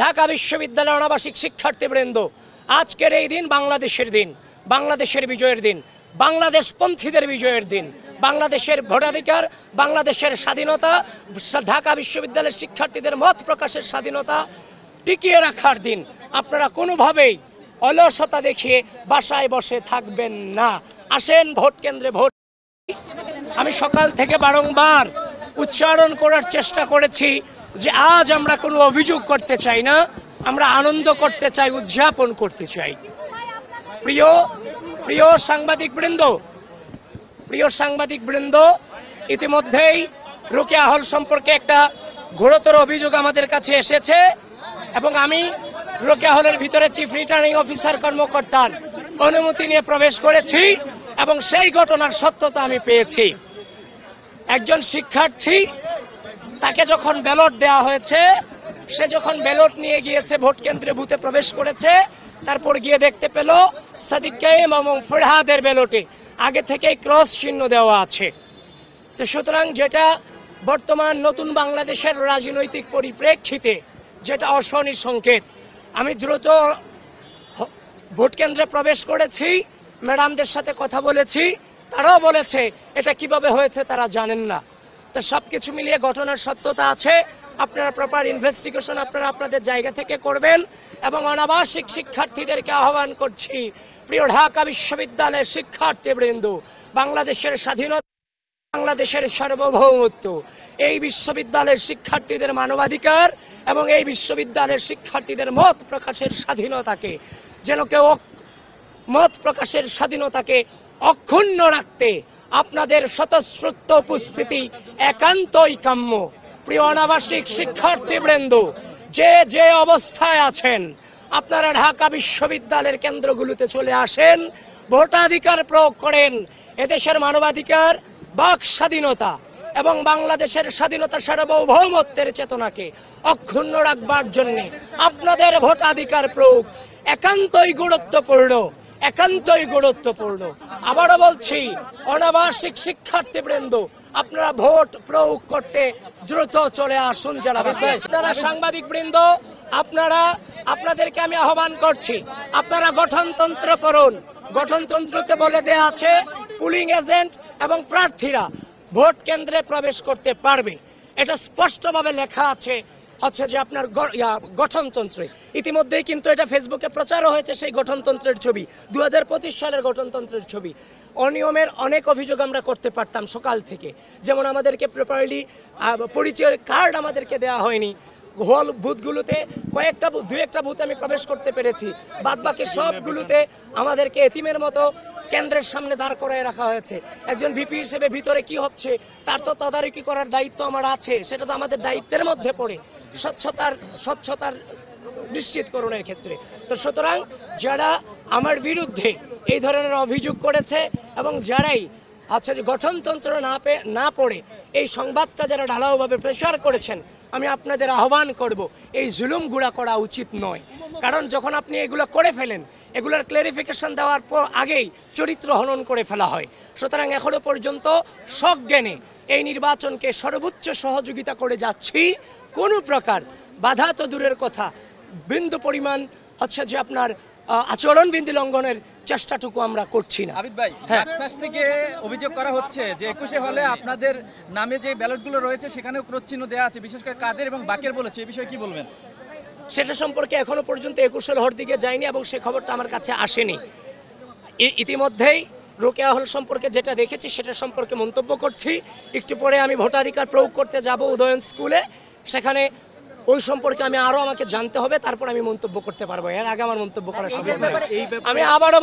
ঢাকা বিশ্ববিদ্যালয়ের অনাবাসিক শিক্ষার্থীবৃন্দ, আজকের এই দিন বাংলাদেশের দিন, বাংলাদেশের বিজয়ের দিন, বাংলাদেশপন্থীদের বিজয়ের দিন, বাংলাদেশের ভোটাধিকার, বাংলাদেশের স্বাধীনতা, ঢাকা বিশ্ববিদ্যালয়ের শিক্ষার্থীদের মত প্রকাশের স্বাধীনতা টিকিয়ে রাখার দিন। আপনারা কোনোভাবেই অলসতা দেখিয়ে বাসায় বসে থাকবেন না। আসেন ভোট কেন্দ্রে ভোট। আমি সকাল থেকে বারংবার উচ্চারণ করার চেষ্টা করেছি যে আজ আমরা কোনো অভিযোগ করতে চাই না, আমরা আনন্দ করতে চাই, উদযাপন করতে চাই। প্রিয় সাংবাদিকবৃন্দ, ইতিমধ্যেই রোকেয়া হল সম্পর্কে একটা ঘোরতর অভিযোগ আমাদের কাছে এসেছে এবং আমি রোকেয়া হলের ভিতরে চিফ রিটার্নিং অফিসার কর্মকর্তার অনুমতি নিয়ে প্রবেশ করেছি এবং সেই ঘটনার সত্যতা আমি পেয়েছি। একজন শিক্ষার্থী, তাকে যখন ব্যালট দেওয়া হয়েছে, সে যখন ব্যালট নিয়ে গিয়েছে ভোট কেন্দ্রে বুথে প্রবেশ করেছে, তারপর গিয়ে দেখতে পেল সাদিক কায়েম এবং ফরহাদের ব্যালটে আগে থেকেই ক্রস চিহ্ন দেওয়া আছে। তো সুতরাং যেটা বর্তমান নতুন বাংলাদেশের রাজনৈতিক পরিপ্রেক্ষিতে যেটা অশনি সংকেত, আমি দ্রুত ভোট কেন্দ্রে প্রবেশ করেছি, ম্যাডামদের সাথে কথা বলেছি, তারাও বলেছে এটা কিভাবে হয়েছে তারা জানেন না। তো সব কিছু মিলিয়ে ঘটনার সত্যতা আছে। আপনারা প্রপার ইনভেস্টিগেশন আপনারা আপনাদের জায়গা থেকে করবেন এবং অনাবাসিক শিক্ষার্থীদেরকে আহ্বান করছি, প্রিয় ঢাকা বিশ্ববিদ্যালয়ের শিক্ষার্থীবৃন্দ, বাংলাদেশের স্বাধীনতা, বাংলাদেশের সার্বভৌমত্ব, এই বিশ্ববিদ্যালয়ের শিক্ষার্থীদের মানবাধিকার এবং এই বিশ্ববিদ্যালয়ের শিক্ষার্থীদের মত প্রকাশের স্বাধীনতাকে যেন কেউ মত প্রকাশের স্বাধীনতাকে অক্ষুণ্ণ রাখতে আপনাদের স্বতঃস্ফূর্ত উপস্থিতি একান্তই কাম্য। প্রিয় অনাবাসিক শিক্ষার্থীবৃন্দ, যে অবস্থায় আছেন, আপনারা ঢাকা বিশ্ববিদ্যালয়ের কেন্দ্রগুলোতে চলে আসেন, ভোটাধিকার প্রয়োগ করেন। এদেশের মানবাধিকার, বাক স্বাধীনতা এবং বাংলাদেশের স্বাধীনতা সার্বভৌমত্বের চেতনাকে অক্ষুণ্ণ রাখবার জন্য আপনাদের ভোটাধিকার প্রয়োগ একান্তই গুরুত্বপূর্ণ। আবারও বলছি, অনাবাসিক শিক্ষার্থীবৃন্দ, আপনারা ভোট প্রয়োগ করতে দ্রুত চলে আসুন। আপনারা সাংবাদিকবৃন্দ, আপনাদেরকে আমি আহ্বান করছি, আপনারা গঠনতন্ত্র পড়ুন। গঠনতন্ত্রতে বলে দেয়া আছে পুলিং এজেন্ট এবং প্রার্থীরা ভোট কেন্দ্রে প্রবেশ করতে পারবে। এটা স্পষ্টভাবে লেখা আছে যে আপনার গঠনতন্ত্রে। ইতিমধ্যেই কিন্তু এটা ফেসবুকে প্রচারও হয়েছে, সেই গঠনতন্ত্রের ছবি, 2025 সালের গঠনতন্ত্রের ছবি। অনিয়মের অনেক অভিযোগ আমরা করতে পারতাম সকাল থেকে, যেমন আমাদেরকে প্রপারলি পরিচয়ের কার্ড আমাদেরকে দেওয়া হয়নি। হল বুথগুলোতে দু একটা বুথ আমি প্রবেশ করতে পেরেছি, বাদবাকি সবগুলোতে আমাদেরকে এতিমের মতো কেন্দ্রের সামনে দাঁড় করায় রাখা হয়েছে। একজন ভিপি হিসেবে ভিতরে কি হচ্ছে তার তো তদারকি করার দায়িত্ব আমার আছে, সেটা তো আমাদের দায়িত্বের মধ্যে পড়ে, স্বচ্ছতার নিশ্চিতকরণের ক্ষেত্রে। তো সুতরাং যারা আমার বিরুদ্ধে এই ধরনের অভিযোগ করেছে এবং যারাই যে গঠনতন্ত্র না পড়ে এই সংবাদটা যারা ঢালাওভাবে প্রচার করেছেন, আমি আপনাদের আহ্বান করব, এই জুলুমগুলা করা উচিত নয়। কারণ যখন আপনি এগুলো করে ফেলেন, এগুলোর ক্লারিফিকেশন দেওয়ার পর আগেই চরিত্র হনন করে ফেলা হয়। সুতরাং এখনো পর্যন্ত সজ্ঞানে এই নির্বাচনকে সর্বোচ্চ সহযোগিতা করে যাচ্ছি। কোনো প্রকার বাধা তো দূরের কথা, বিন্দু পরিমাণ যে আপনার আচরণবিধি লঙ্ঘনের চেষ্টাটুকু আমরা করছি না। আবিদ ভাই, বাকশাস থেকে অভিযোগ করা হচ্ছে যে 21 হলে আপনাদের নামে যে ব্যালটগুলো রয়েছে সেখানেও ক্রস চিহ্ন দেওয়া আছে, বিশেষ করে কাদের এবং বাকের বলেছে, এই বিষয়ে কি বলবেন? সেটা সম্পর্কে এখনো পর্যন্ত 21 হল দিকে যায়নি এবং সে খবরটা আমার কাছে আসেনি। ইতিমধ্যেই রোকেয়া হল সম্পর্কে যেটা দেখেছি সেটা সম্পর্কে মন্তব্য করছি। একটু পরে আমি ভোটাধিকার প্রয়োগ করতে যাব উদয়ন স্কুলে, সেখানে ওই সম্পর্কে আমাকে জানতে হবে, তারপর আমি মন্তব্য করতে পারবো। এর আগে আমার মন্তব্য করা সম্ভব নয়। আমি আবারও